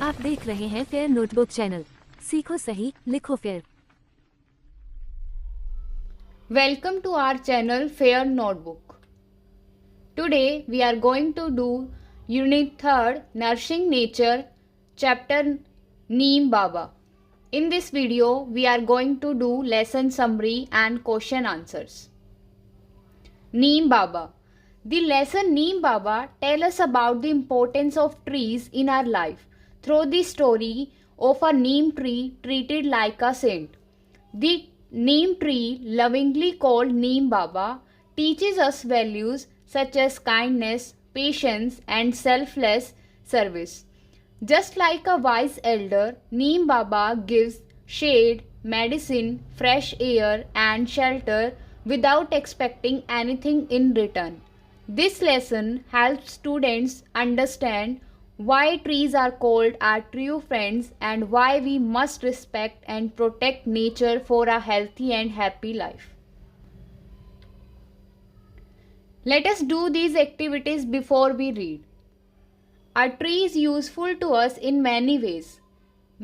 आप देख रहे हैं फेयर नोटबुक चैनल। सीखो सही, लिखो fair. Welcome to our channel Fair Notebook. Today we are going to do Unit 3rd Nourishing Nature Chapter Neem Baba. In this video we are going to do lesson summary and question answers. Neem Baba. The lesson Neem Baba tells us about the importance of trees in our life through the story of a neem tree treated like a saint. The neem tree, lovingly called Neem Baba, teaches us values such as kindness, patience, and selfless service. Just like a wise elder, Neem Baba gives shade, medicine, fresh air, and shelter without expecting anything in return. This lesson helps students understand why trees are called our true friends and why we must respect and protect nature for a healthy and happy life. Let us do these activities before we read. A tree is useful to us in many ways.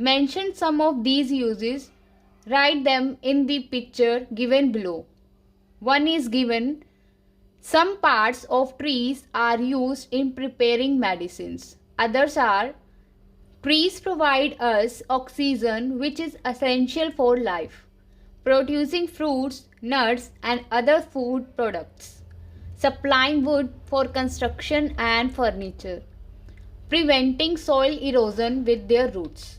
Mention some of these uses. Write them in the picture given below. One is given. Some parts of trees are used in preparing medicines. Others are: trees provide us oxygen, which is essential for life, producing fruits, nuts, and other food products, supplying wood for construction and furniture, preventing soil erosion with their roots.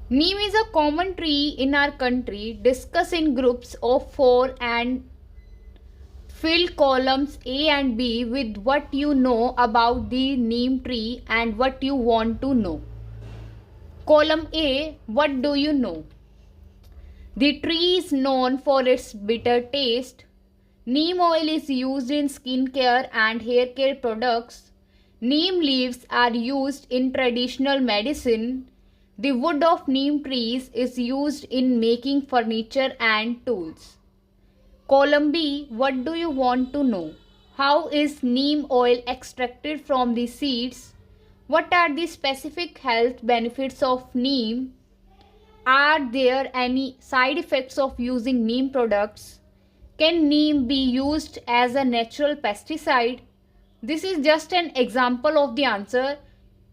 Neem is a common tree in our country. Discuss in groups of 4 and fill columns A and B with what you know about the neem tree and what you want to know. Column A, what do you know? The tree is known for its bitter taste. Neem oil is used in skincare and hair care products. Neem leaves are used in traditional medicine. The wood of neem trees is used in making furniture and tools. Column B, what do you want to know? How is neem oil extracted from the seeds? What are the specific health benefits of neem? Are there any side effects of using neem products? Can neem be used as a natural pesticide? This is just an example of the answer.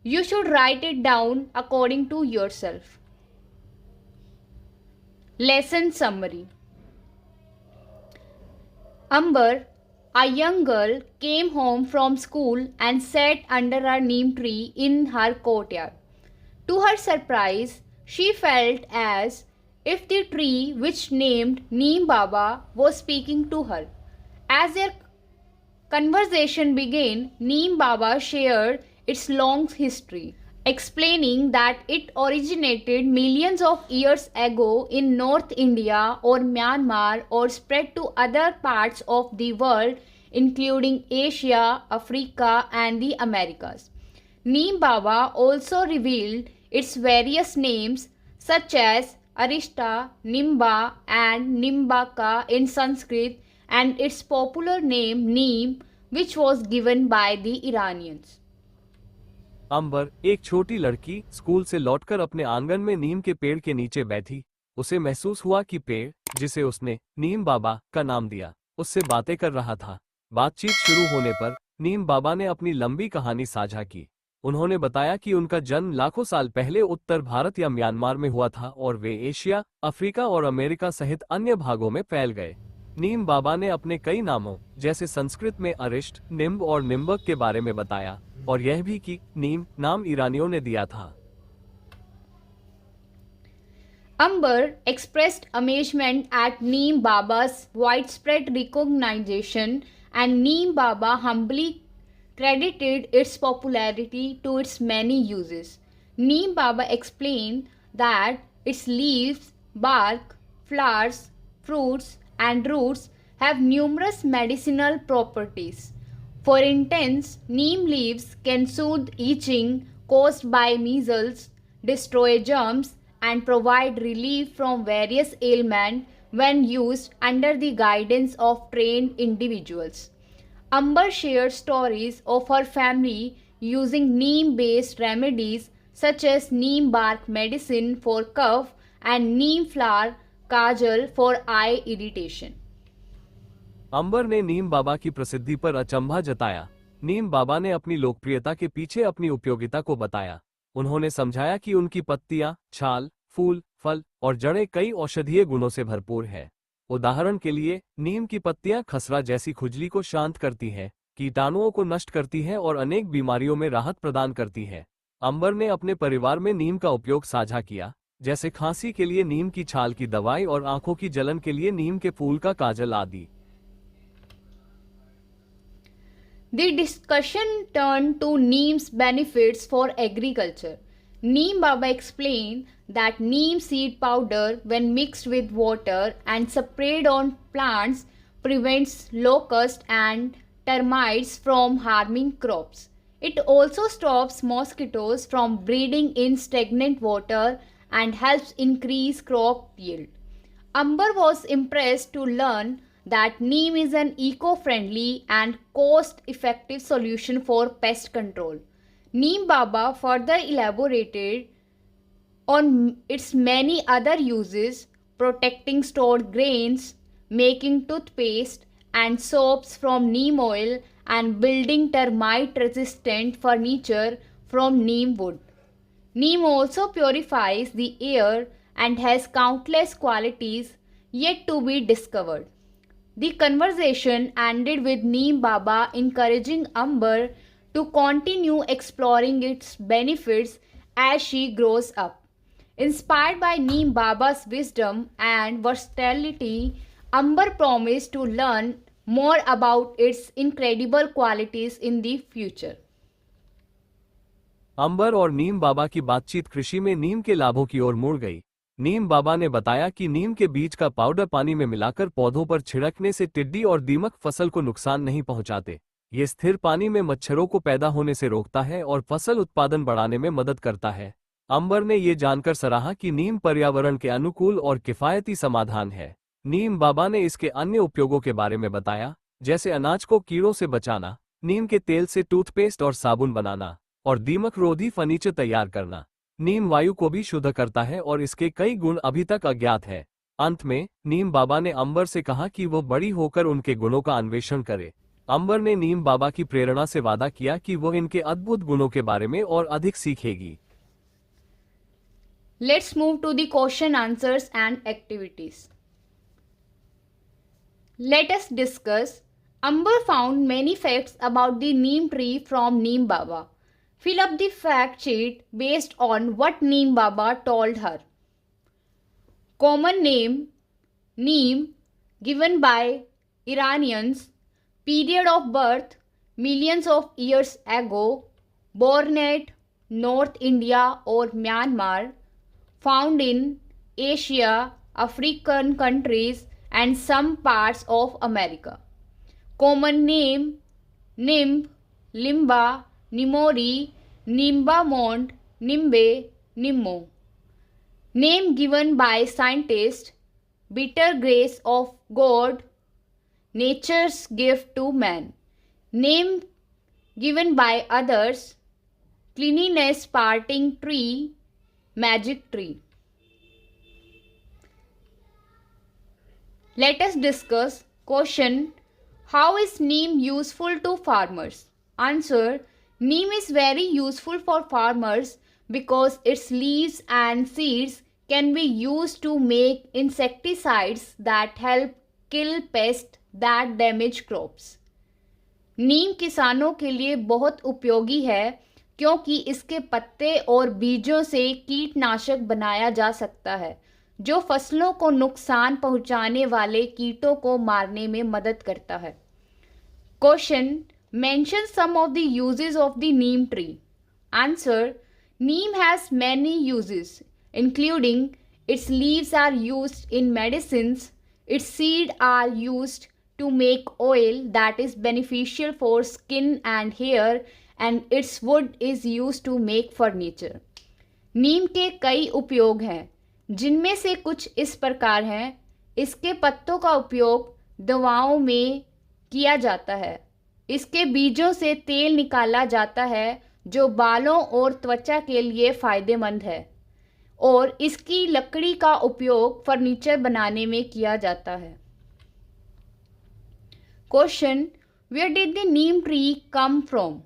You should write it down according to yourself. Lesson summary. Amber, a young girl, came home from school and sat under a neem tree in her courtyard. To her surprise, she felt as if the tree, which named Neem Baba, was speaking to her. As their conversation began, Neem Baba shared its long history, explaining that it originated millions of years ago in North India or Myanmar or spread to other parts of the world including Asia, Africa and the Americas. Neem Baba also revealed its various names such as Arishta, Nimba and Nimbaka in Sanskrit and its popular name Neem, which was given by the Iranians. अंबर, एक छोटी लड़की, school से लौटकर अपने आंगन में नीम के पेड़ के नीचे बैठी। उसे महसूस हुआ कि पेड़, जिसे उसने नीम बाबा का नाम दिया, उससे बातें कर रहा था। बातचीत शुरू होने पर नीम बाबा ने अपनी लंबी कहानी साझा की। उन्होंने बताया कि उनका जन्म लाखों साल पहले उत्तर भारत या म्यांमार में हुआ था और वे एशिया, अफ्रीका और अमेरिका सहित अन्य भागों में फैल गए। नीम बाबा ने अपने कई नामों, जैसे संस्कृत में अरिष्ट, निम्ब और निम्बक के बारे में बताया और यह भी कि नीम नाम ईरानियों ने दिया था। Amber expressed amazement at Neem Baba's widespread recognition, and Neem Baba humbly credited its popularity to its many uses. Neem Baba explained that its leaves, bark, flowers, fruits, and roots have numerous medicinal properties. For instance, neem leaves can soothe itching caused by measles, destroy germs, and provide relief from various ailments when used under the guidance of trained individuals. Amber shared stories of her family using neem based remedies such as neem bark medicine for cough and neem flower kajal for eye irritation. अंबर ने नीम बाबा की प्रसिद्धि पर अचंभा जताया। नीम बाबा ने अपनी लोकप्रियता के पीछे अपनी उपयोगिता को बताया। उन्होंने समझाया कि उनकी पत्तियां, छाल, फूल, फल और जड़ें कई औषधीय गुणों से भरपूर है। उदाहरण के लिए, नीम की पत्तियां खसरा जैसी खुजली को शांत करती है, कीटाणुओं को नष्ट करती है और अनेक बीमारियों में राहत प्रदान करती है। अंबर ने अपने परिवार में नीम का उपयोग साझा किया, जैसे खांसी के लिए नीम की छाल की दवाई और आंखों की जलन के लिए नीम के फूल का काजल आदि। The discussion turned to neem's benefits for agriculture. Neem Baba explained that neem seed powder, when mixed with water and sprayed on plants, prevents locusts and termites from harming crops. It also stops mosquitoes from breeding in stagnant water and helps increase crop yield. Amber was impressed to learn that neem is an eco-friendly and cost-effective solution for pest control. Neem Baba further elaborated on its many other uses, protecting stored grains, making toothpaste and soaps from neem oil, and building termite-resistant furniture from neem wood. Neem also purifies the air and has countless qualities yet to be discovered. The conversation ended with Neem Baba encouraging Amber to continue exploring its benefits as she grows up. Inspired by Neem Baba's wisdom and versatility, Amber promised to learn more about its incredible qualities in the future. अंबर और नीम बाबा की बातचीत कृषि में नीम के लाभों की ओर मुड़ गई। नीम बाबा ने बताया कि नीम के बीज का पाउडर पानी में मिलाकर पौधों पर छिड़कने से टिड्डी और दीमक फसल को नुकसान नहीं पहुंचाते। ये स्थिर पानी में मच्छरों को पैदा होने से रोकता है और फसल उत्पादन बढ़ाने में मदद करता है। अंबर ने ये जानकर सराहा कि नीम पर्यावरण के अनुकूल और किफायती समाधान है। नीम बाबा ने इसके अन्य उपयोगों के बारे में बताया, जैसे अनाज को कीड़ों से बचाना, नीम के तेल से टूथपेस्ट और साबुन बनाना और दीमक रोधी फर्नीचर तैयार करना। नीम वायु को भी शुद्ध करता है और इसके कई गुण अभी तक अज्ञात है। अंत में नीम बाबा ने अंबर से कहा कि वो बड़ी होकर उनके गुणों का अन्वेषण करे। अंबर ने नीम बाबा की प्रेरणा से वादा किया कि वो इनके अद्भुत गुणों के बारे में और अधिक सीखेगी। Let's move to the question answers and activities. Let us discuss. Amber found many facts about the neem tree from Neem Baba. Fill up the fact sheet based on what Neem Baba told her. Common name Neem, given by Iranians. Period of birth millions of years ago. Born at North India or Myanmar. Found in Asia, African countries and some parts of America. Common name Nimb, Limba, Nimori, Nimbamont, Nimbe, Nimmo. Name given by scientists, bitter grace of God, nature's gift to man. Name given by others, cleanliness parting tree, magic tree. Let us discuss. Question: how is neem useful to farmers? Answer: neem is very useful for farmers because its leaves and seeds can be used to make insecticides that help kill pests that damage crops. नीम किसानों के लिए बहुत उपयोगी है क्योंकि इसके पत्ते और बीजों से कीटनाशक बनाया जा सकता है जो फसलों को नुकसान पहुंचाने वाले कीटों को मारने में मदद करता है। Question: mention some of the uses of the neem tree. Answer: neem has many uses including its leaves are used in medicines, its seed are used to make oil that is beneficial for skin and hair, and its wood is used to make furniture. नीम के कई उपयोग हैं जिनमें से कुछ इस प्रकार हैं। इसके पत्तों का उपयोग दवाओं में किया जाता है। इसके बीजों से तेल निकाला जाता है जो बालों और त्वचा के लिए फायदेमंद है और इसकी लकड़ी का उपयोग फर्नीचर बनाने में किया जाता है। Question, where did the neem tree come from?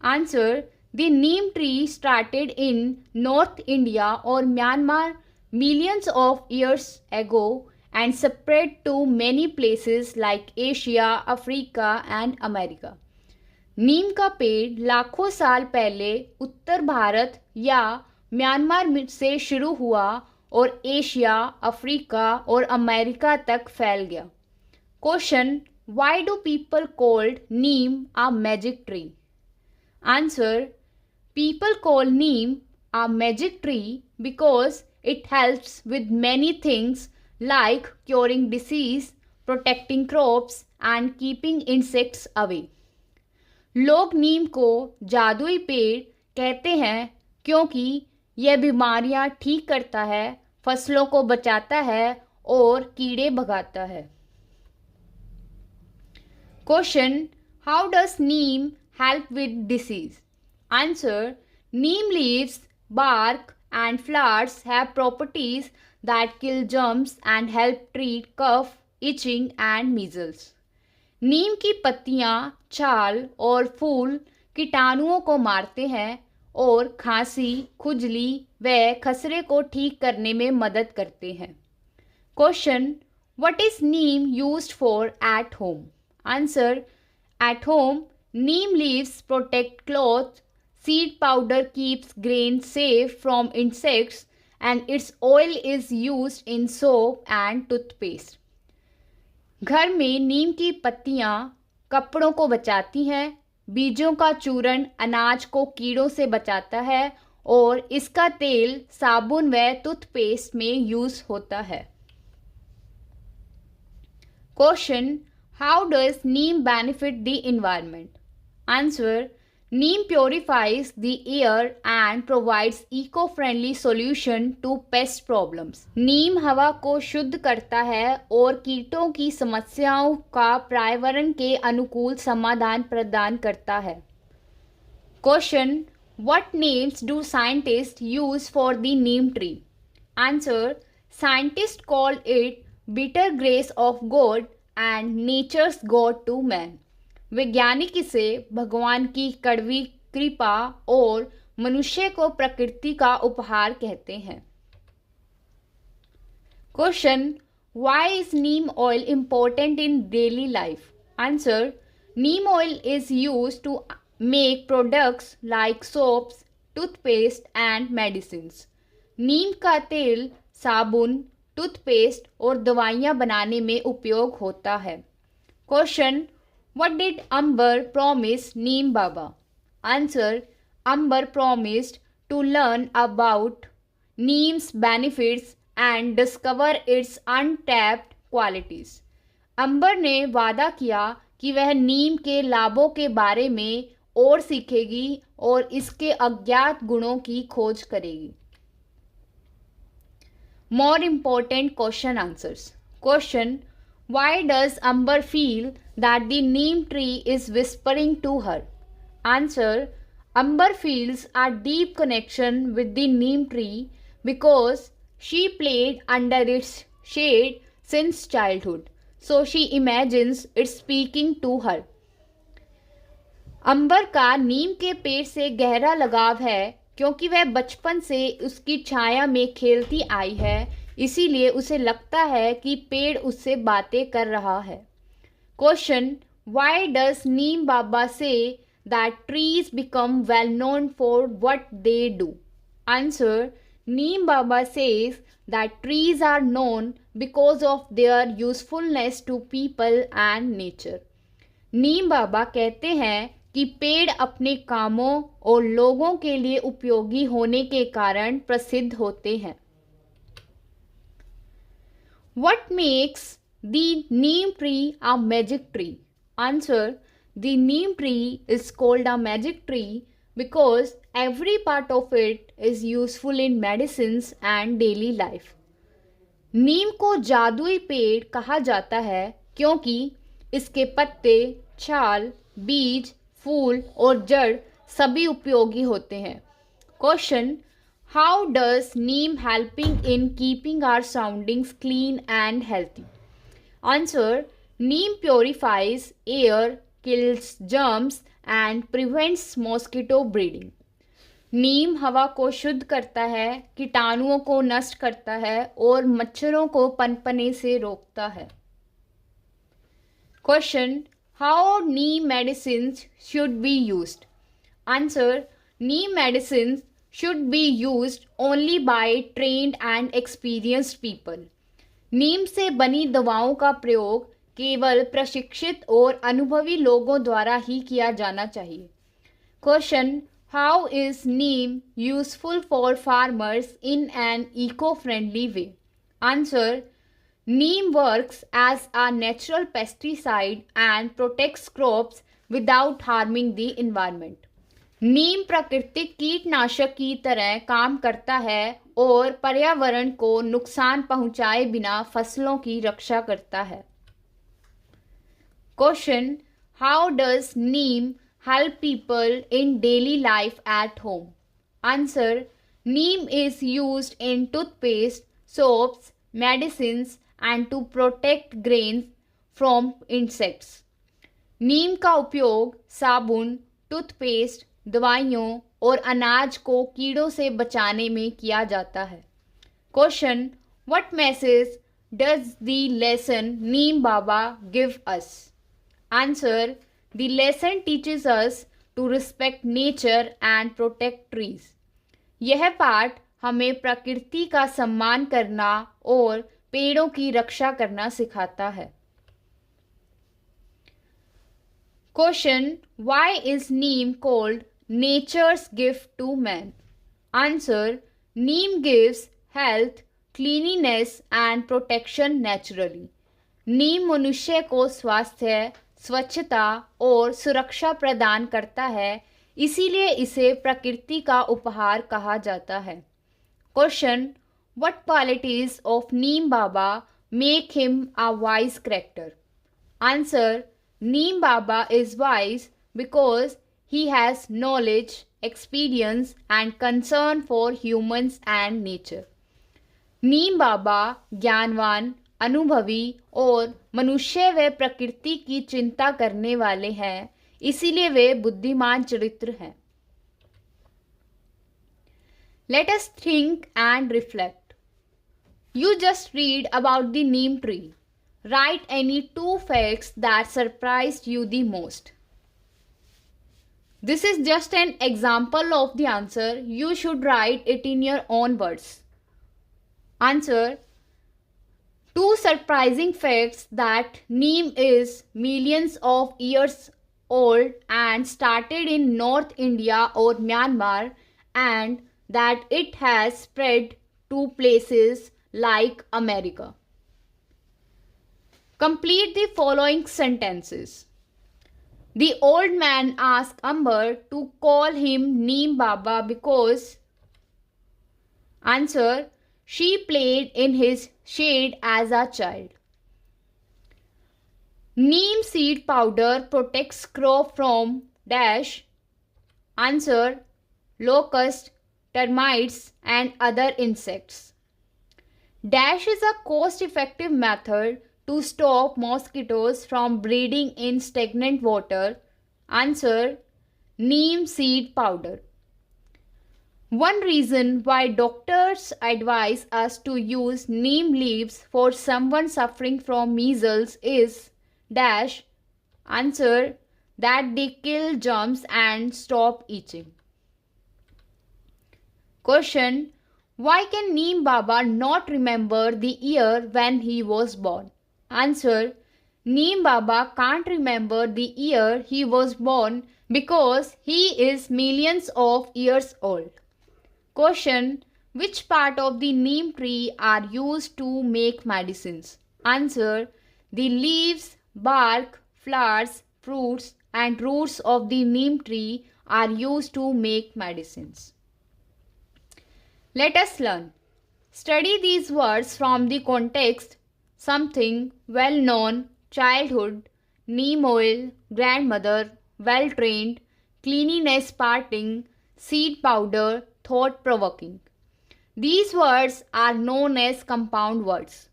Answer, the neem tree started in north India और Myanmar millions of years ago and spread to many places like Asia, Africa and America. नीम का पेड़ लाखों साल पहले उत्तर भारत या म्यांमार से शुरू हुआ और एशिया, अफ्रीका और अमेरिका तक फैल गया। Question, why do people called Neem a magic tree? Answer, people call Neem a magic tree because it helps with many things like curing disease, protecting crops and keeping insects away. लोग नीम को जादुई पेड़ कहते हैं क्योंकि यह बीमारियां ठीक करता है, फसलों को बचाता है और कीड़े भगाता है। Question, how does neem help with disease? Answer, Neem leaves, bark and flowers have properties that kill germs and help treat cough, itching and measles. नीम की पत्तियां, छाल और फूल कीटाणुओं को मारते हैं और खांसी, खुजली व खसरे को ठीक करने में मदद करते हैं। Question, what is Neem used for eight home? Answer, at home Neem leaves protect cloth, seed powder keeps grain safe from insects and its oil is used in soap and toothpaste. घर में नीम की पत्तियां कपड़ों को बचाती हैं, बीजों का चूर्ण अनाज को कीड़ों से बचाता है और इसका तेल साबुन व टूथपेस्ट में यूज होता है। Question, how does Neem benefit the environment? Answer, Neem purifies the air and provides eco-friendly solution to pest problems. नीम हवा को शुद्ध करता है और कीटों की समस्याओं का पर्यावरण के अनुकूल समाधान प्रदान करता है। Question, what names do scientists use for the neem tree? Answer, scientists call it bitter grace of God and nature's God to man. वैज्ञानिक इसे भगवान की कड़वी कृपा और मनुष्य को प्रकृति का उपहार कहते हैं। Question, why is neem oil important in daily life? Answer, neem oil is used to make products like soaps, toothpaste and medicines. नीम का तेल साबुन, टूथपेस्ट और दवाइयाँ बनाने में उपयोग होता है. Question, What did Amber promise Neem Baba? Answer, Amber promised to learn about Neem's benefits and discover its untapped qualities. अंबर ने वादा किया कि वह नीम के लाभों के बारे में और सीखेगी और इसके अज्ञात गुणों की खोज करेगी. More important question answers. Question, why does Amber feel that the neem tree is whispering to her? Answer, Amber feels a deep connection with the neem tree because she played under its shade since childhood. So she imagines it speaking to her. अंबर का नीम के पेड़ से गहरा लगाव है क्योंकि वह बचपन से उसकी छाया में खेलती आई है, इसीलिए उसे लगता है कि पेड़ उससे बातें कर रहा है. Question, why does Neem Baba say that trees become well known for what they do? Answer, Neem Baba says that trees are known because of their usefulness to people and nature. नीम बाबा कहते हैं कि पेड़ अपने कामों और लोगों के लिए उपयोगी होने के कारण प्रसिद्ध होते हैं. What makes the neem tree a magic tree? Answer, the neem tree is called a magic tree because every part of it is useful in medicines and daily life. नीम को जादुई पेड़ कहा जाता है क्योंकि इसके पत्ते, छाल, बीज, फूल और जड़ सभी उपयोगी होते हैं। Question, how does neem helping in keeping our surroundings clean and healthy? Answer, neem purifies air, kills germs and prevents mosquito breeding. नीम हवा को शुद्ध करता है, कीटाणुओं को नष्ट करता है और मच्छरों को पनपने से रोकता है। Question, how Neem medicines should be used? Answer, Neem medicines should be used only by trained and experienced people. नीम से बनी दवाओं का प्रयोग केवल प्रशिक्षित और अनुभवी लोगों द्वारा ही किया जाना चाहिए। Question, how is neem useful for farmers in an eco friendly way? Answer, neem works as a natural pesticide and protects crops without harming the environment. नीम प्राकृतिक कीटनाशक की तरह काम करता है और पर्यावरण को नुकसान पहुंचाए बिना फसलों की रक्षा करता है। Question, how does neem help people in daily life at home? Answer, neem is used in toothpaste, soaps, medicines and to protect grains from insects. नीम का उपयोग साबुन, टूथपेस्ट, दवाइयों और अनाज को कीड़ों से बचाने में किया जाता है। Question, what message does the lesson neem baba give us? Answer, the lesson teaches us to respect nature and protect trees. यह पाठ हमें प्रकृति का सम्मान करना और पेड़ों की रक्षा करना सिखाता है। Question, why is Neem called nature's gift to man? Answer, neem gives health, cleanliness and protection naturally. नीम मनुष्य को स्वास्थ्य, स्वच्छता और सुरक्षा प्रदान करता है, इसीलिए इसे प्रकृति का उपहार कहा जाता है। Question, what qualities of Neem Baba make him a wise character? Answer, Neem Baba is wise because he has knowledge, experience and concern for humans and nature. नीम बाबा ज्ञानवान, अनुभवी और मनुष्य व प्रकृति की चिंता करने वाले हैं, इसीलिए वे बुद्धिमान चरित्र हैं। Let us think and reflect. You just read about the neem tree. Write any 2 facts that surprised you the most. This is just an example of the answer. You should write it in your own words. Answer, 2 surprising facts that neem is millions of years old and started in North India or Myanmar, and that it has spread to places like America. Complete the following sentences. The old man asked Amber to call him Neem Baba because. Answer, she played in his shade as a child. Neem seed powder protects crop from dash. Answer, locusts, termites and other insects. Dash is a cost-effective method to stop mosquitoes from breeding in stagnant water. Answer, neem seed powder. One reason why doctors advise us to use neem leaves for someone suffering from measles is dash. Answer, that they kill germs and stop itching. Question, why can Neem Baba not remember the year when he was born? Answer, Neem Baba can't remember the year he was born because he is millions of years old. Question, which part of the neem tree are used to make medicines? Answer, the leaves, bark, flowers, fruits and roots of the neem tree are used to make medicines. Let us learn. Study these words from the context: something, well known, childhood, neem oil, grandmother, well trained, cleanliness, parting, seed powder, thought-provoking. These words are known as compound words.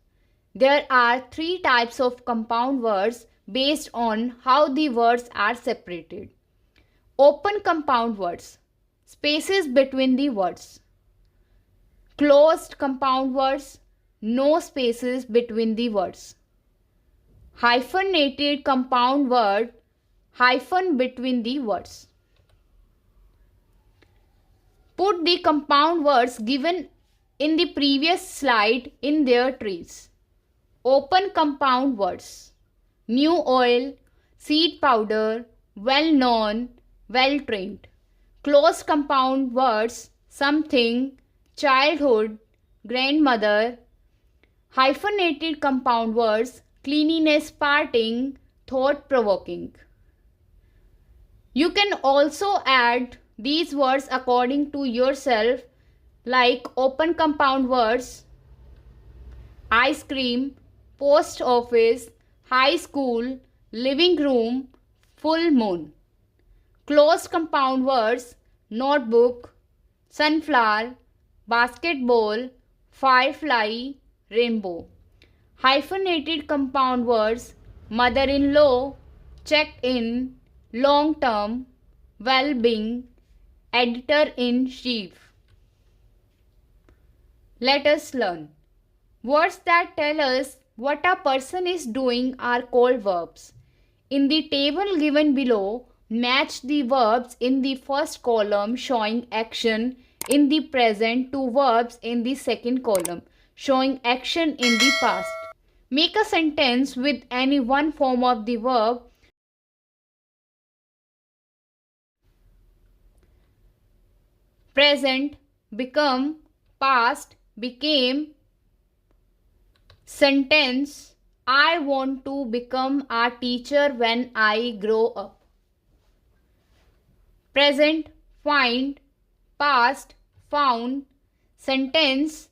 There are three types of compound words based on how the words are separated. Open compound words, spaces between the words. Closed compound words, no spaces between the words. Hyphenated compound word, hyphen between the words. Put the compound words given in the previous slide in their trees. Open compound words, new oil, seed powder, well-known, well-trained. Closed compound words, something, childhood, grandmother. Hyphenated compound words, cleanliness, parting, thought-provoking. You can also add these words according to yourself, like open compound words, ice cream, post office, high school, living room, full moon. Closed compound words, notebook, sunflower, basketball, firefly, rainbow. Hyphenated compound words, mother-in-law, checked-in, long-term, well-being, editor-in-chief. Let us learn. Words that tell us what a person is doing are called verbs. In the table given below, match the verbs in the first column showing action in the present to verbs in the second column showing action in the past. Make a sentence with any one form of the verb. Present, become, past, became. Sentence, I want to become a teacher when I grow up. Present, find, past, found. Sentence,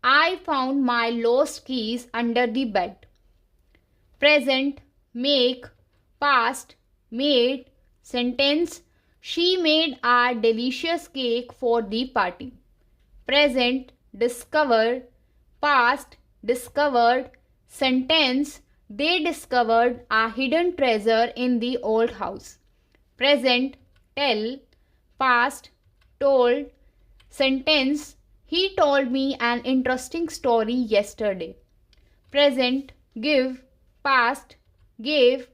I found my lost keys under the bed. Present, make, past, made. Sentence, she made a delicious cake for the party. Present, discover, past, discovered. Sentence, they discovered a hidden treasure in the old house. Present, tell, past, told. Sentence, he told me an interesting story yesterday. Present, give, past, gave.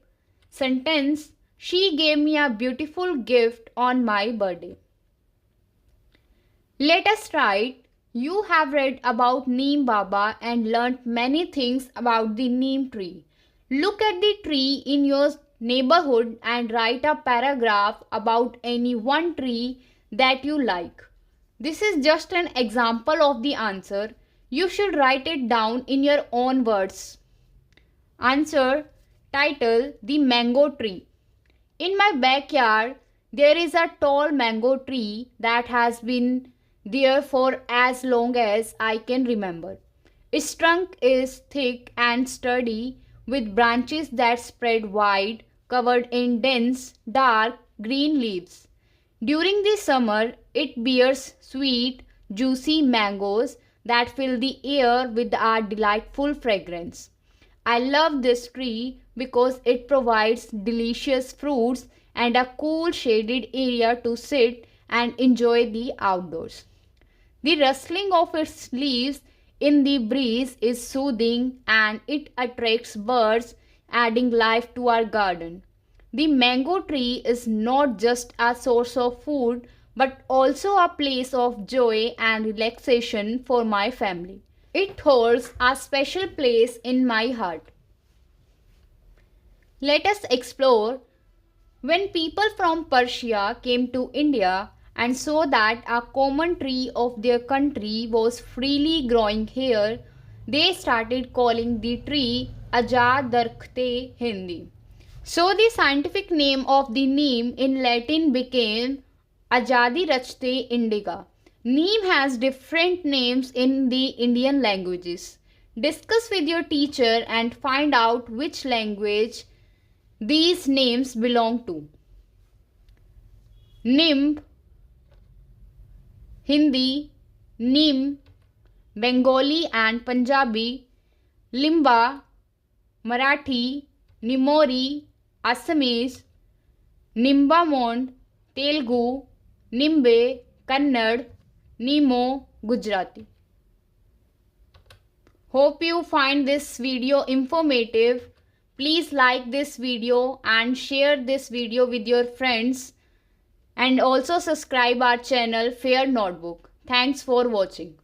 Sentence, she gave me a beautiful gift on my birthday. Let us write, you have read about Neem Baba and learnt many things about the neem tree. Look at the tree in your neighborhood and write a paragraph about any one tree that you like. This is just an example of the answer. You should write it down in your own words. Answer. Title, The Mango Tree. In my backyard, there is a tall mango tree that has been there for as long as I can remember. Its trunk is thick and sturdy with branches that spread wide, covered in dense, dark green leaves. During the summer, it bears sweet, juicy mangoes that fill the air with a delightful fragrance. I love this tree because it provides delicious fruits and a cool shaded area to sit and enjoy the outdoors. The rustling of its leaves in the breeze is soothing and it attracts birds, adding life to our garden. The mango tree is not just a source of food but also a place of joy and relaxation for my family. It holds a special place in my heart. Let us explore. When people from Persia came to India and saw that a common tree of their country was freely growing here, they started calling the tree Ajad Darkhte Hindi. So the scientific name of the neem in Latin became Ajadi Rachte Indica. Neem has different names in the Indian languages. Discuss with your teacher and find out which language these names belong to. nimb, Hindi, neem, Bengali and Punjabi, limba, Marathi, Nimori, Assamese, Nimbamond, Telugu, Nimbe, Kannada, Nemo, Gujarati. Hope you find this video informative. Please like this video and share this video with your friends, and also subscribe our channel Fair Notebook. Thanks for watching.